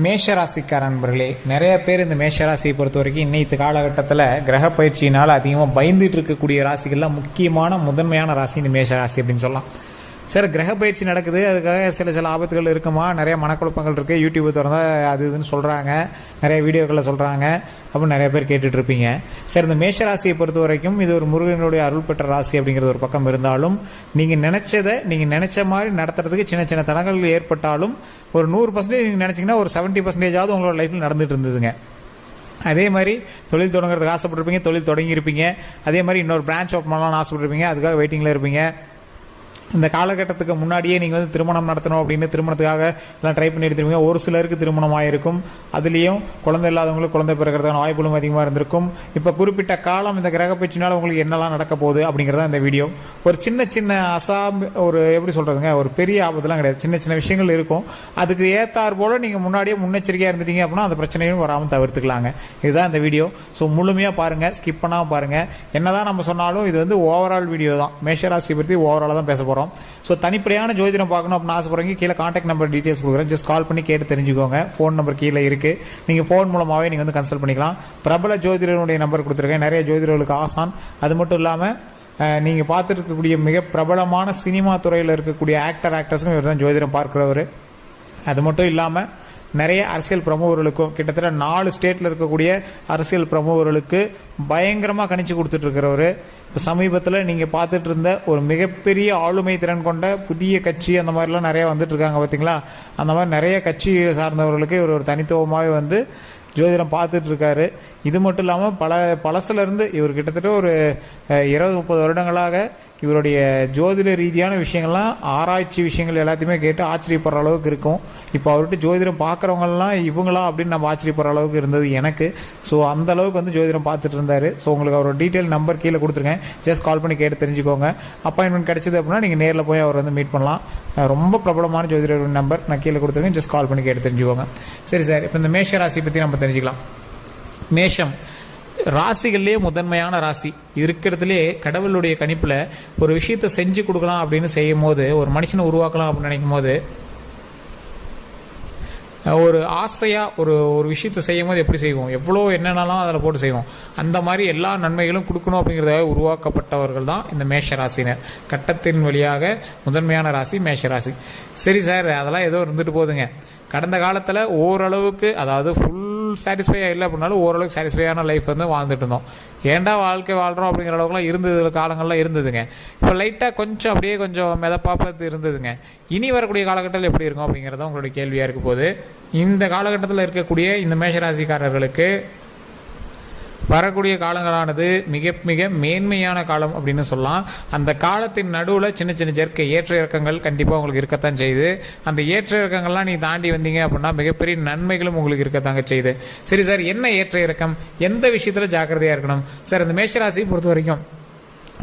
மேஷராசிக்கார நண்பர்களே, நிறைய பேர் இந்த மேஷராசியை பொறுத்த வரைக்கும் இன்னைக்கு காலகட்டத்தில் கிரக பயிற்சியினால் அதிகமாக பயந்துட்டு இருக்கக்கூடிய ராசிகள்லாம் முக்கியமான முதன்மையான ராசி இந்த மேஷராசி அப்படின்னு சொல்லலாம். சார், கிரக பயிற்சி நடக்குது, அதுக்காக சில ஆபத்துகள் இருக்குமா, நிறைய மனக்குழப்பங்கள் இருக்குது, யூடியூப் திறந்தா அது இதுன்னு சொல்கிறாங்க, நிறைய வீடியோக்களில் சொல்கிறாங்க அப்படின்னு நிறைய பேர் கேட்டுட்டு இருப்பீங்க. சார், இந்த மேஷராசியை பொறுத்த வரைக்கும் இது ஒரு முருகனுடைய அருள் பெற்ற ராசி அப்படிங்கிறது ஒரு பக்கம் இருந்தாலும், நீங்கள் நினச்ச மாதிரி நடத்துறதுக்கு சின்ன சின்ன தடங்கள் ஏற்பட்டாலும் ஒரு 100% நீங்கள் நினச்சிங்கன்னா ஒரு 70% உங்களோட லைஃப்பில் நடந்துட்டு இருந்ததுங்க. அதே மாதிரி தொழில் தொடங்குறதுக்கு ஆசைப்பட்டிருப்பீங்க, தொழில் தொடங்கியிருப்பீங்க. அதே மாதிரி இன்னொரு பிரான்ச் ஓப்பன் பண்ணலாம்னு ஆசைப்பட்டிருப்பீங்க, அதுக்காக வெயிட்டிங்கில் இருப்பீங்க. இந்த காலகட்டத்துக்கு முன்னாடியே நீங்கள் திருமணம் நடத்தணும் அப்படின்னு திருமணத்துக்காக எல்லாம் ட்ரை பண்ணி எடுத்துருவீங்க. ஒரு சிலருக்கு திருமணம் ஆகிருக்கும், அதுலேயும் குழந்தை இல்லாதவங்களுக்கு குழந்தை பிறக்கிறதுக்கான வாய்ப்புகளும் அதிகமாக இருந்திருக்கும். இப்போ குறிப்பிட்ட காலம் இந்த கிரக பயிற்சினால் உங்களுக்கு என்னெல்லாம் நடக்க போகுது அப்படிங்கிறத இந்த வீடியோ. ஒரு சின்ன ஒரு எப்படி சொல்கிறதுங்க, ஒரு பெரிய ஆபத்துலாம் கிடையாது, சின்ன சின்ன விஷயங்கள் இருக்கும். அதுக்கு ஏற்றார் போல் நீங்கள் முன்னாடியே முன்னெச்சரிக்கையாக இருந்துட்டீங்க அப்படின்னா அந்த பிரச்சனையும் வராமல் தவிர்த்துக்கலாங்க. இதுதான் இந்த வீடியோ. ஸோ முழுமையாக பாருங்கள், ஸ்கிப் பண்ணாமல் பாருங்கள். என்னதான் நம்ம சொன்னாலும் இது ஓவரால் வீடியோ தான், மேஷராசி பற்றி ஓவராலாக தான் பேச போகிறோம். ஸோ தனிப்படையான ஜோதிடம் பார்க்கணும் அப்படின்னு ஆசைப்படுறீங்க, கீழே கான்டாக்ட் நம்பர் டீட்டெயில்ஸ் கொடுக்குறேன், ஜஸ்ட் கால் பண்ணி கேட்டு தெரிஞ்சுக்கோங்க. ஃபோன் நம்பர் கீழே இருக்குது, நீங்கள் ஃபோன் மூலமாகவே நீங்கள் கன்சல்ட் பண்ணிக்கலாம். பிரபல ஜோதிடருடைய நம்பர் கொடுத்துருக்கேன், நிறைய ஜோதிடர்களுக்கு ஆசான். அது மட்டும் இல்லாமல் நீங்கள் பார்த்துட்டு இருக்கக்கூடிய மிக பிரபலமான சினிமா துறையில் இருக்கக்கூடிய ஆக்டர்ஸ்க்கும் இவர் தான் ஜோதிடம் பார்க்குறவர். அது மட்டும் இல்லாமல் நிறைய அரசியல் பிரமுகர்களுக்கும் கிட்டத்தட்ட 4 ஸ்டேட்டில் இருக்கக்கூடிய அரசியல் பிரமுகர்களுக்கு பயங்கரமாக கணிச்சு கொடுத்துட்ருக்கிறவர். இப்போ சமீபத்தில் நீங்கள் பார்த்துட்டு இருந்த ஒரு மிகப்பெரிய ஆளுமை திறன் கொண்ட புதிய கட்சி அந்த மாதிரிலாம் நிறையா வந்துட்டுருக்காங்க பார்த்தீங்களா. அந்த மாதிரி நிறைய கட்சி சார்ந்தவர்களுக்கு இவர் ஒரு தனித்துவமாகவே ஜோதிடம் பார்த்துட்டு இருக்காரு. இது மட்டும் இல்லாமல் பழசுலேருந்து இவர் கிட்டத்தட்ட ஒரு 20-30 வருடங்களாக இவருடைய ஜோதிட ரீதியான விஷயங்கள்லாம், ஆராய்ச்சி விஷயங்கள் எல்லாத்தையுமே கேட்டு ஆச்சரியப்படுற அளவுக்கு இருக்கும். இப்போ அவர்கிட்ட ஜோதிடம் பார்க்குறவங்கலாம் இவங்களா அப்படின்னு நம்ம ஆச்சரியப்படுற அளவுக்கு இருந்தது எனக்கு. ஸோ அந்த அளவுக்கு ஜோதிடம் பார்த்துட்டு இருந்தார். ஸோ உங்களுக்கு அவரோட டீட்டெயில் நம்பர் கீழே கொடுத்துருக்கேன், ஜஸ்ட் கால் பண்ணி கேட்டு தெரிஞ்சுக்கோங்க. அப்பாயின்மெண்ட் கிடைச்சது அப்படின்னா நீங்கள் நேரில் போய் அவர் மீட் பண்ணலாம். ரொம்ப பிரபலமான ஜோதிடர் நம்பர் நான் கீழே கொடுத்துருக்கேன், ஜஸ்ட் கால் பண்ணி கேட்டு தெரிஞ்சுக்கோங்க. சரி சார், இப்போ இந்த மேஷ ராசி பற்றி நம்ம தெரிஞ்சுக்கலாம். மேஷம் ராசிகள்லேயே முதன்மையான ராசி, இருக்கிறதுலே கடவுளுடைய கணிப்பில் ஒரு விஷயத்தை செஞ்சு கொடுக்கலாம் அப்படின்னு செய்யும் போது, ஒரு மனுஷனை உருவாக்கலாம் அப்படின்னு நினைக்கும் போது, ஒரு ஆசையாக ஒரு விஷயத்தை செய்யும் போது எப்படி செய்வோம், எவ்வளோ என்னென்னலாம் அதில் போட்டு செய்வோம், அந்த மாதிரி எல்லா நன்மைகளும் கொடுக்கணும் அப்படிங்கிறதாக உருவாக்கப்பட்டவர்கள் தான் இந்த மேஷராசினர். கட்டத்தின் வழியாக முதன்மையான ராசி மேஷராசி. சரி சார், அதெல்லாம் ஏதோ இருந்துட்டு போகுதுங்க. கடந்த காலத்தில் ஓரளவுக்கு, அதாவது ஃபுல் சாட்டிஸ்ஃபையாக இல்லை அப்படின்னாலும் ஓரளவுக்கு சாட்டிஸ்ஃபையான லைஃப் வாழ்ந்துட்டு இருந்தோம். ஏண்டா வாழ்க்கை வாழ்கிறோம் அப்படிங்கிற அளவுக்குலாம் இருந்தது காலங்கள்லாம் இருந்ததுங்க. இப்போ லைட்டாக கொஞ்சம் அப்படியே கொஞ்சம் மிதப்பாப்பது இருந்ததுங்க. இனி வரக்கூடிய காலகட்டத்தில் எப்படி இருக்கும் அப்படிங்கிறத உங்களுடைய கேள்வியாக இருக்க போது. இந்த காலகட்டத்தில் இருக்கக்கூடிய இந்த மேஷராசிக்காரர்களுக்கு வரக்கூடிய காலங்களானது மிக மிக மேன்மையான காலம் அப்படின்னு சொல்லலாம். அந்த காலத்தின் நடுவில் சின்ன ஜெர்க்கை ஏற்ற இறக்கங்கள் கண்டிப்பாக உங்களுக்கு இருக்கத்தான் செய்யுது. அந்த ஏற்ற இறக்கங்கள்லாம் நீ தாண்டி வந்தீங்க அப்படின்னா மிகப்பெரிய நன்மைகளும் உங்களுக்கு இருக்கத்தாங்க செய்யுது. சரி சார், என்ன ஏற்ற இறக்கம், எந்த விஷயத்தில் ஜாக்கிரதையாக இருக்கணும் சார்? இந்த மேஷராசியை பொறுத்த வரைக்கும்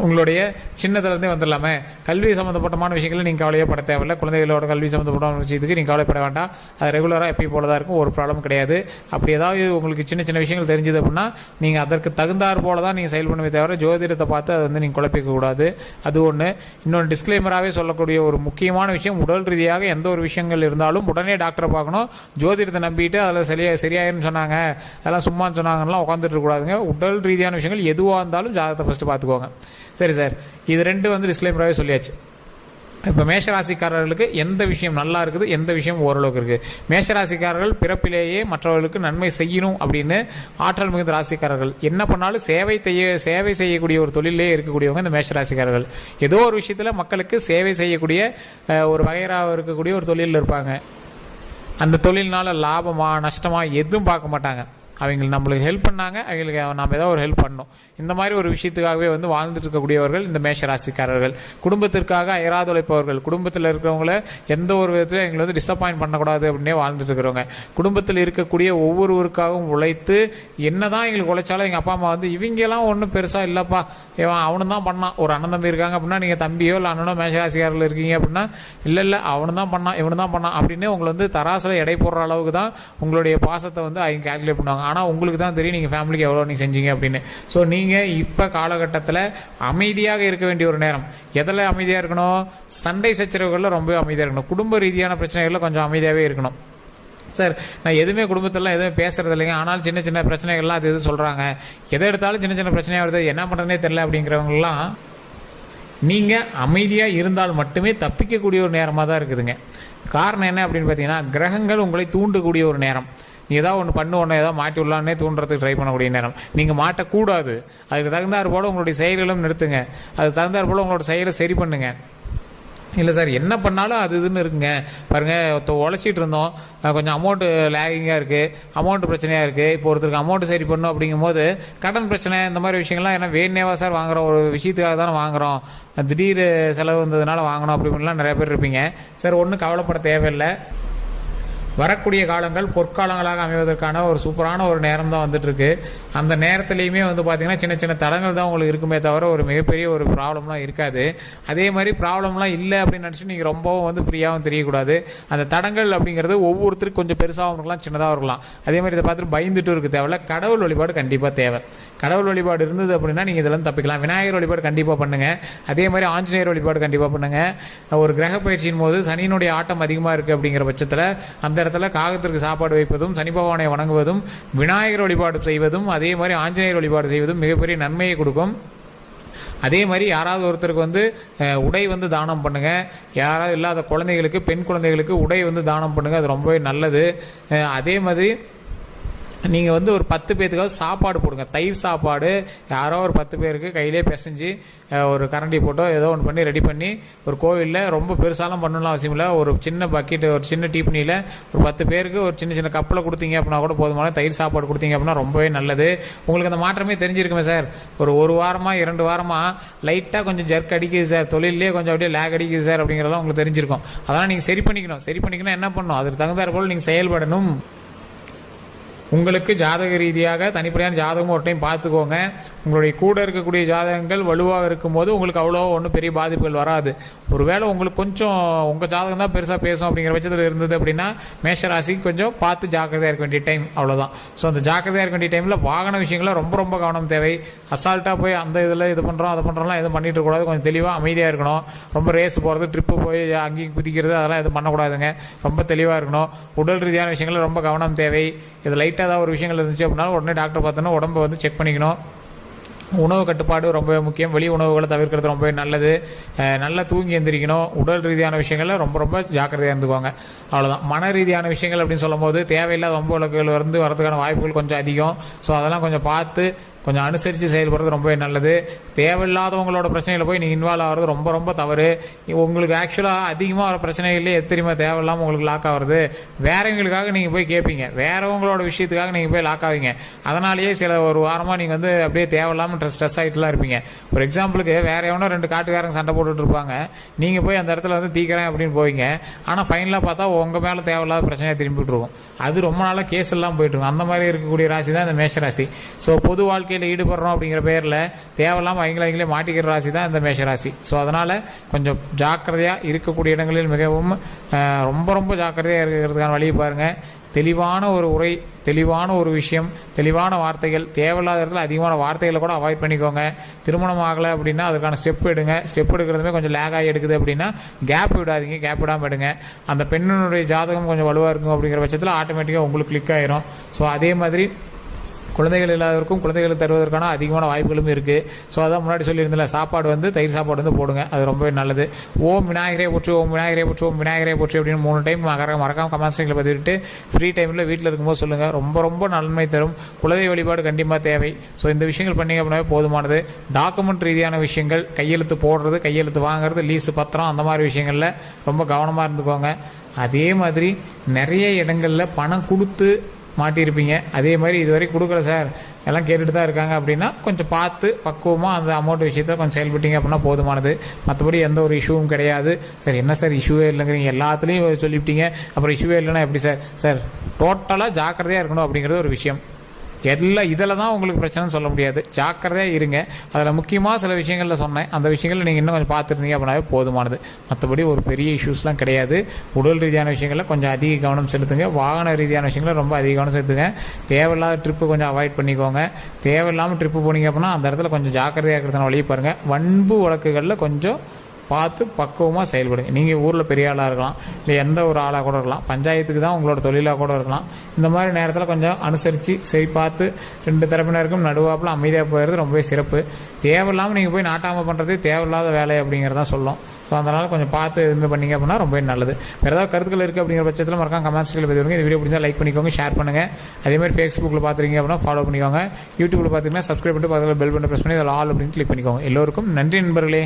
உங்களுடைய சின்னதுலேருந்தே வந்துடலாமே, கல்வி சம்மந்தப்பட்டமான விஷயங்களில் நீங்கள் கவலையே பட தேவையில்லை. குழந்தைகளோட கல்வி சம்மந்தப்பட்ட விஷயத்துக்கு நீங்கள் கவலைப்பட வேண்டாம். அது ரெகுலராக எப்பயும் போல தான் இருக்கும், ஒரு ப்ராப்ளம் கிடையாது. அப்படி ஏதாவது உங்களுக்கு சின்ன விஷயங்கள் தெரிஞ்சுது அப்படின்னா நீங்கள் அதற்கு தகுந்தாற் போல தான் நீங்கள் செயல் பண்ணுவே தவிர ஜோதிடத்தை பார்த்து அதை நீங்கள் குழப்பிக்கக்கூடாது. அது ஒன்று. இன்னொன்று டிஸ்க்ளைமராகவே சொல்லக்கூடிய ஒரு முக்கியமான விஷயம், உடல் ரீதியாக எந்த ஒரு விஷயங்கள் இருந்தாலும் உடனே டாக்டரை பார்க்கணும். ஜோதிடத்தை நம்பிட்டு அதில் சரியாயிருன்னு சொன்னாங்க, அதெல்லாம் சும்மான்னு சொன்னாங்கலாம் உட்காந்துட்டு இருக்கக்கூடாதுங்க. உடல் ரீதியான விஷயங்கள் எதுவாக இருந்தாலும் ஜாதகத்தை ஃபஸ்ட்டு பார்த்துக்கோங்க. சரி சார், இது ரெண்டு டிஸ்க்ளைமராகவே சொல்லியாச்சு. இப்போ மேஷராசிக்காரர்களுக்கு எந்த விஷயம் நல்லா இருக்குது, எந்த விஷயம் ஓரளவுக்கு இருக்குது. மேஷராசிக்காரர்கள் பிறப்பிலேயே மற்றவர்களுக்கு நன்மை செய்யணும் அப்படின்னு ஆற்றல் மிகுந்த ராசிக்காரர்கள். என்ன பண்ணாலும் சேவை செய்யக்கூடிய ஒரு தொழிலே இருக்கக்கூடியவங்க இந்த மேஷராசிக்காரர்கள். ஏதோ ஒரு விஷயத்தில் மக்களுக்கு சேவை செய்யக்கூடிய ஒரு வகைராக இருக்கக்கூடிய ஒரு தொழிலில் இருப்பாங்க. அந்த தொழில்னால லாபமா நஷ்டமா எதுவும் பார்க்க மாட்டாங்க. அவங்க நம்மளுக்கு ஹெல்ப் பண்ணாங்க, அவங்களுக்கு நாம் ஏதாவது ஒரு ஹெல்ப் பண்ணணும், இந்த மாதிரி ஒரு விஷயத்துக்காகவே வாழ்ந்துட்டு இருக்கக்கூடியவர்கள் இந்த மேஷராசிக்காரர்கள். குடும்பத்திற்காக அயராது உழைப்பவர்கள். குடும்பத்தில் இருக்கிறவங்கள எந்த ஒரு விதத்தில் எங்களை டிசப்பாயின்ட் பண்ணக்கூடாது அப்படின்னே வாழ்ந்துட்டு இருக்கிறவங்க. குடும்பத்தில் இருக்கக்கூடிய ஒவ்வொருவருக்காகவும் உழைத்து என்னதான் எங்களுக்கு உழைச்சாலும் எங்கள் அப்பா அம்மா இவங்கெல்லாம் ஒன்றும் பெருசாக இல்லைப்பா, அவனு தான் பண்ணான். ஒரு அண்ணன் தம்பி இருக்காங்க அப்படின்னா நீங்கள் தம்பியோ இல்லை அண்ணனோ மேஷராசிக்காரர்கள் இருக்கீங்க அப்படின்னா இல்லை அவனு தான் பண்ணான் இவனு தான் பண்ணான் அப்படின்னு உங்களை தராசில் எடை போடுற அளவுக்கு தான் உங்களுடைய பாசத்தை அவங்க கால்குலேட் பண்ணுவாங்க. ஆனால் உங்களுக்கு தான் தெரியும் நீங்கள் ஃபேமிலிக்கு எவ்வளோ நீங்கள் செஞ்சீங்க அப்படின்னு. ஸோ நீங்கள் இப்போ காலகட்டத்தில் அமைதியாக இருக்க வேண்டிய ஒரு நேரம். எதில் அமைதியாக இருக்கணும்? சண்டை சச்சரவுகளில் ரொம்ப அமைதியாக இருக்கணும். குடும்ப ரீதியான பிரச்சனைகளில் கொஞ்சம் அமைதியாகவே இருக்கணும். சார் நான் எதுவுமே குடும்பத்திலலாம் எதுவுமே பேசுறது இல்லைங்க, ஆனாலும் சின்ன சின்ன பிரச்சனைகள்லாம் அது இது சொல்கிறாங்க, எதை எடுத்தாலும் சின்ன சின்ன பிரச்சனையாக வருது, என்ன பண்ணுறதுனே தெரில அப்படிங்கிறவங்கலாம் நீங்கள் அமைதியாக இருந்தால் மட்டுமே தப்பிக்கக்கூடிய ஒரு நேரமாக தான் இருக்குதுங்க. காரணம் என்ன அப்படின்னு பார்த்தீங்கன்னா, கிரகங்கள் உங்களை தூண்டக்கூடிய ஒரு நேரம். நீ ஏதாவது ஒன்று பண்ணு, ஒன்று ஏதாவது மாட்டி விடலான்னே தூண்டுறதுக்கு ட்ரை பண்ணக்கூடிய நேரம். நீங்கள் மாட்டக்கூடாது, அதுக்கு தகுந்தாற் போல் உங்களுடைய செயல்களும் நிறுத்துங்க, அதுக்கு தகுந்தாற் போல் உங்களோட செயலை சரி பண்ணுங்க. இல்லை சார் என்ன பண்ணாலும் அது இதுன்னு இருக்குங்க, பாருங்கள் உழைச்சிட்டு இருந்தோம், கொஞ்சம் அமௌண்ட்டு லேகிங்காக இருக்குது, அமௌண்ட்டு பிரச்சனையாக இருக்குது, இப்போ ஒருத்தருக்கு அமௌண்ட்டு சரி பண்ணணும் அப்படிங்கும்போது கடன் பிரச்சனை இந்த மாதிரி விஷயங்கள்லாம் ஏன்னா வேணேவா சார் வாங்குகிறோம், ஒரு விஷயத்துக்காக தானே வாங்குகிறோம், திடீர் செலவு வந்ததுனால வாங்கணும் அப்படின்லாம் நிறைய பேர் இருப்பீங்க. சார் ஒன்றும் கவலைப்பட தேவையில்லை, வரக்கூடிய காலங்கள் பொற்காலங்களாக அமைவதற்கான ஒரு சூப்பரான ஒரு நேரம் தான் வந்துட்டுருக்கு. அந்த நேரத்துலையுமே பார்த்திங்கன்னா சின்ன சின்ன தடங்கள் தான் உங்களுக்கு இருக்குமே தவிர ஒரு மிகப்பெரிய ஒரு ப்ராப்ளம்லாம் இருக்காது. அதே மாதிரி ப்ராப்ளம்லாம் இல்லை அப்படின்னு நினச்சி நீங்கள் ரொம்பவும் ஃப்ரீயாகவும் தெரியக்கூடாது. அந்த தடங்கள் அப்படிங்கிறது ஒவ்வொருத்தருக்கு கொஞ்சம் பெருசாகவும் இருக்கலாம், சின்னதாக இருக்கலாம். அதே மாதிரி இதை பார்த்துட்டு பயந்துட்டு இருக்க தேவையில்ல, கடவுள் வழிபாடு கண்டிப்பாக தேவை. கடவுள் வழிபாடு இருந்தது அப்படின்னா நீங்கள் இதெல்லாம் தப்பிக்கலாம். விநாயகர் வழிபாடு கண்டிப்பாக பண்ணுங்கள், அதே மாதிரி ஆஞ்சநேயர் வழிபாடு கண்டிப்பாக பண்ணுங்கள். ஒரு கிரக பயிற்சியின் போது சனியினுடைய ஆட்டம் அதிகமாக இருக்குது அப்படிங்கிற பட்சத்தில் அந்த இடத்துல காகத்திற்கு சாப்பாடு வைப்பதும், சனி பகவானை வணங்குவதும், விநாயகர் வழிபாடு செய்வதும், அதே மாதிரி ஆஞ்சநேயர் வழிபாடு செய்வதும் மிகப்பெரிய நன்மையை கொடுக்கும். அதே மாதிரி யாராவது ஒருத்தருக்கு உடை தானம் பண்ணுங்கள். யாராவது இல்லாத குழந்தைகளுக்கு, பெண் குழந்தைகளுக்கு உடை தானம் பண்ணுங்கள், அது ரொம்பவே நல்லது. அதே மாதிரி நீங்கள் ஒரு 10 பேர்த்துக்காவது சாப்பாடு போடுங்க, தயிர் சாப்பாடு. யாரோ ஒரு 10 பேருக்கு கையிலே பிசைஞ்சு ஒரு கரண்டி போட்டோ ஏதோ ஒன்று பண்ணி ரெடி பண்ணி ஒரு கோவிலில், ரொம்ப பெருசாலாம் பண்ணணும் அவசியம் இல்லை, ஒரு சின்ன பக்கெட்டு, ஒரு சின்ன டீப்பனியில் ஒரு 10 பேருக்கு ஒரு சின்ன சின்ன கப்பில் கொடுத்தீங்க அப்படின்னா கூட போதுமான தயிர் சாப்பாடு கொடுத்தீங்க அப்படின்னா ரொம்பவே நல்லது. உங்களுக்கு அந்த மாற்றமே தெரிஞ்சிருக்குமே சார், ஒரு வாரமாக 2 வாரமாக லைட்டாக கொஞ்சம் ஜர்க் அடிக்குது சார், தொழிலே கொஞ்சம் அப்படியே லேக் அடிக்குது சார் அப்படிங்கிறதெல்லாம் உங்களுக்கு தெரிஞ்சிருக்கும். அதெல்லாம் நீங்கள் சரி பண்ணிக்கணும் என்ன பண்ணணும், அதுக்கு தகுந்தாற் போல் நீங்கள் செயல்படணும். உங்களுக்கு ஜாதக ரீதியாக தனிப்படையான ஜாதகம் ஒரு டைம் பார்த்துக்கோங்க. உங்களுடைய கூட இருக்கக்கூடிய ஜாதகங்கள் வலுவாக இருக்கும்போது உங்களுக்கு அவ்வளோ ஒன்றும் பெரிய பாதிப்புகள் வராது. ஒருவேளை உங்களுக்கு கொஞ்சம் உங்கள் ஜாதகம் தான் பெருசாக பேசும் அப்படிங்கிற பட்சத்தில் இருந்தது அப்படின்னா மேஷராசிக்கு கொஞ்சம் பார்த்து ஜாக்கிரதையாக இருக்க வேண்டிய டைம், அவ்வளோதான். ஸோ அந்த ஜாக்கிரதையாக இருக்க வேண்டிய டைமில் வாகன விஷயங்கள ரொம்ப ரொம்ப கவனம் தேவை. அசால்ட்டாக போய் அந்த இதில் இது பண்ணுறோம் அதை பண்ணுறோம்லாம் எதுவும் பண்ணிட்டு இருக்கக்கூடாது. கொஞ்சம் தெளிவாக அமைதியாக இருக்கணும். ரொம்ப ரேஸ் போகிறது, ட்ரிப்பு போய் அங்கேயும் குதிக்கிறது அதெல்லாம் எதுவும் பண்ணக்கூடாதுங்க. ரொம்ப தெளிவாக இருக்கணும். உடல் ரீதியான விஷயங்கள் ரொம்ப கவனம் தேவை. இது லைட்டாக ஏதாவது ஒரு விஷயங்கள் இருந்துச்சு அப்படின்னா உடனே டாக்டர் பார்த்தோன்னா உடம்பை செக் பண்ணிக்கணும். உணவு கட்டுப்பாடு ரொம்ப முக்கியம். வெளி உணவுகளை தவிர்க்கிறது ரொம்பவே நல்லது. நல்லா தூங்கி எந்திரிக்கணும். உடல் ரீதியான விஷயங்களில் ரொம்ப ரொம்ப ஜாக்கிரதையாக இருந்துக்குவாங்க, அவ்வளோதான். மன ரீதியான விஷயங்கள் அப்படின்னு சொல்லும் போது தேவையில்லாத ரொம்ப விளக்குகள் வரதுக்கான வாய்ப்புகள் கொஞ்சம் அதிகம். ஸோ அதெல்லாம் கொஞ்சம் பார்த்து கொஞ்சம் அனுசரித்து செயல்படுறது ரொம்பவே நல்லது. தேவையில்லாதவங்களோட பிரச்சனையில் போய் நீங்கள் இன்வால்வ் ஆகிறது ரொம்ப ரொம்ப தவறு. உங்களுக்கு ஆக்சுவலாக அதிகமாக வர பிரச்சனைகளே தெரியுமா தேவையில்லாமல் உங்களுக்கு லாக் ஆகிறது. வேறவங்களுக்காக நீங்கள் போய் கேட்பீங்க, வேறவங்களோட விஷயத்துக்காக நீங்கள் போய் லாக் ஆவீங்க. அதனாலேயே சில ஒரு வாரமாக நீங்கள் அப்படியே தேவையில்லாமல் ஸ்ட்ரெஸ் ஆகிட்டுலாம் இருப்பீங்க. ஒரு எக்ஸாம்பிளுக்கு வேறு எவனோ 2 காட்டுக்காரங்க சண்டை போட்டுட்டு இருப்பாங்க, நீங்கள் போய் அந்த இடத்துல தீக்கிறேன் அப்படின்னு போவீங்க. ஆனால் ஃபைனலாக பார்த்தா உங்கள் மேலே தேவையில்லாத பிரச்சனையாக திரும்பிட்டு இருக்கும். அது ரொம்ப நாளாக கேஸ் எல்லாம் போயிட்டு இருக்கும். அந்த மாதிரி இருக்கக்கூடிய ராசி தான் இந்த மேஷராசி. ஸோ பொது வாழ்க்கை ஈடுபடுறோம் அப்படிங்கிற பேரில் தேவையில்லாமல் அவங்களே மாட்டிக்கிற ராசி தான் இந்த மேஷராசி. ஸோ அதனால் கொஞ்சம் ஜாக்கிரதையாக இருக்கக்கூடிய இடங்களில் மிகவும் ரொம்ப ரொம்ப ஜாக்கிரதையாக இருக்கிறதுக்கான வழியை பாருங்கள். தெளிவான ஒரு உரை, தெளிவான ஒரு விஷயம், தெளிவான வார்த்தைகள், தேவையில்லாத இடத்துல அதிகமான வார்த்தைகளை கூட அவாய்ட் பண்ணிக்கோங்க. திருமணம் ஆகலை அப்படின்னா அதுக்கான ஸ்டெப் எடுங்க. ஸ்டெப் எடுக்கிறதுமே கொஞ்சம் லேகாகி எடுக்குது அப்படின்னா கேப் விடாதீங்க, கேப் விடாமல் எடுங்க. அந்த பெண்ணினுடைய ஜாதகம் கொஞ்சம் வலுவாக இருக்கும் அப்படிங்கிற பட்சத்தில் ஆட்டோமேட்டிக்காக உங்களுக்கு கிளிக் ஆயிரும். ஸோ அதே மாதிரி குழந்தைகள் இல்லாதவருக்கும் குழந்தைகள் தருவதற்கான அதிகமான வாய்ப்புகளும் இருக்குது. ஸோ அதான் முன்னாடி சொல்லியிருந்தல, சாப்பாடு தயிர் சாப்பாடு போடுங்க, அது ரொம்பவே நல்லது. ஓம் விநாயகரே போற்று, ஓம் விநாயகரே போற்று, ஓம் விநாயகரே போற்று அப்படின்னு 3 டைம் மறக்காம கமெண்ட் செக்ஷனில் பதிவிட்டு ஃப்ரீ டைமில் வீட்டில் இருக்கும்போது சொல்லுங்கள். ரொம்ப ரொம்ப நன்மை தரும். குலதெய்வ வழிபாடு கண்டிப்பாக தேவை. ஸோ இந்த விஷயங்கள் பண்ணிங்க அப்படின்னாவே போதுமானது. டாக்குமெண்ட் ரீதியான விஷயங்கள், கையெழுத்து போடுறது, கையெழுத்து வாங்குறது, லீஸு பத்திரம், அந்த மாதிரி விஷயங்களில் ரொம்ப கவனமாக இருந்துக்கோங்க. அதே மாதிரி நிறைய இடங்களில் பணம் கொடுத்து மாட்டியிருப்பீங்க. அதே மாதிரி இதுவரை கொடுக்கல சார், எல்லாம் கேட்டுட்டு தான் இருக்காங்க அப்படின்னா கொஞ்சம் பார்த்து பக்குவமாக அந்த அமௌண்ட் விஷயத்தை கொஞ்சம் செயல்பட்டீங்க அப்படின்னா போதுமானது. மற்றபடி எந்த ஒரு இஷ்யூவும் கிடையாது. சார் என்ன சார் இஷ்யூவே இல்லைங்கிறீங்க, எல்லாத்துலேயும் சொல்லிவிட்டீங்க, அப்புறம் இஷ்யூவே இல்லைன்னா எப்படி சார்? சார் டோட்டலாக ஜாக்கிரதையாக இருக்கணும் அப்படிங்கிறது ஒரு விஷயம். இதில் தான் உங்களுக்கு பிரச்சனைன்னு சொல்ல முடியாது. ஜாக்கிரதையாக இருங்க. அதில் முக்கியமாக சில விஷயங்களில் சொன்னேன், அந்த விஷயங்களில் நீங்கள் இன்னும் கொஞ்சம் பார்த்துருந்தீங்க அப்படின்னாவே போதுமானது. மற்றபடி ஒரு பெரிய இஷ்யூஸ்லாம் கிடையாது. உடல் ரீதியான விஷயங்களில் கொஞ்சம் அதிக கவனம் செலுத்துங்க. வாகன ரீதியான விஷயங்களில் ரொம்ப அதிக கவனம் செலுத்துங்க. தேவையில்லாத ட்ரிப்பு கொஞ்சம் அவாய்ட் பண்ணிக்கோங்க. தேவையில்லாமல் ட்ரிப்பு போனீங்க அப்படின்னா அந்த இடத்துல கொஞ்சம் ஜாக்கிரதையாக இருக்கிறதுனால வழியை பாருங்கள். வன்பு வழக்குகளில் கொஞ்சம் பார்த்து பக்குவமாக செயல்படுங்க. நீங்கள் ஊரில் பெரிய ஆளாக இருக்கலாம், இல்லை எந்த ஒரு ஆளாக கூட இருக்கலாம், பஞ்சாயத்துக்கு தான் உங்களோட தொழிலாக கூட இருக்கலாம். இந்த மாதிரி நேரத்தில் கொஞ்சம் அனுசரித்து சரி பார்த்து 2 தரப்பினருக்கும் நடுவாப்பில் அமைதியாக போயிடுறது ரொம்பவே சிறப்பு. தேவையில்லாமல் நீங்கள் போய் நாட்டாமல் பண்ணுறதே தேவையில்லாத வேலை அப்படிங்கிறதான் சொல்லும். ஸோ அதனால் கொஞ்சம் பார்த்து எதுவுமே பண்ணிங்க அப்படின்னா ரொம்பவே நல்லது. வேறு ஏதாவது கருத்துக்கள் இருக்குது அப்படிங்கிற பட்சத்தில் மறக்காம கமெண்ட்ஸ்களில் பதிவுங்க. இந்த வீடியோ பிடிச்சா லைக் பண்ணிக்கோங்க, ஷேர் பண்ணுங்கள். அதேமாதிரி ஃபேஸ்புக்கில் பார்த்துருக்கீங்க அப்படின்னா ஃபாலோ பண்ணிக்கோங்க. யூடியூப்பில் பார்த்தீங்கன்னா சப்ஸ்கிரைப் பண்ணிட்டு பக்கத்தில் பெல் பட்டன் ப்ரெஸ் பண்ணி அதில் ஆல் அப்படின்னு கிளிக் பண்ணிக்கோங்க. எல்லோருக்கும் நன்றி நண்பர்களே.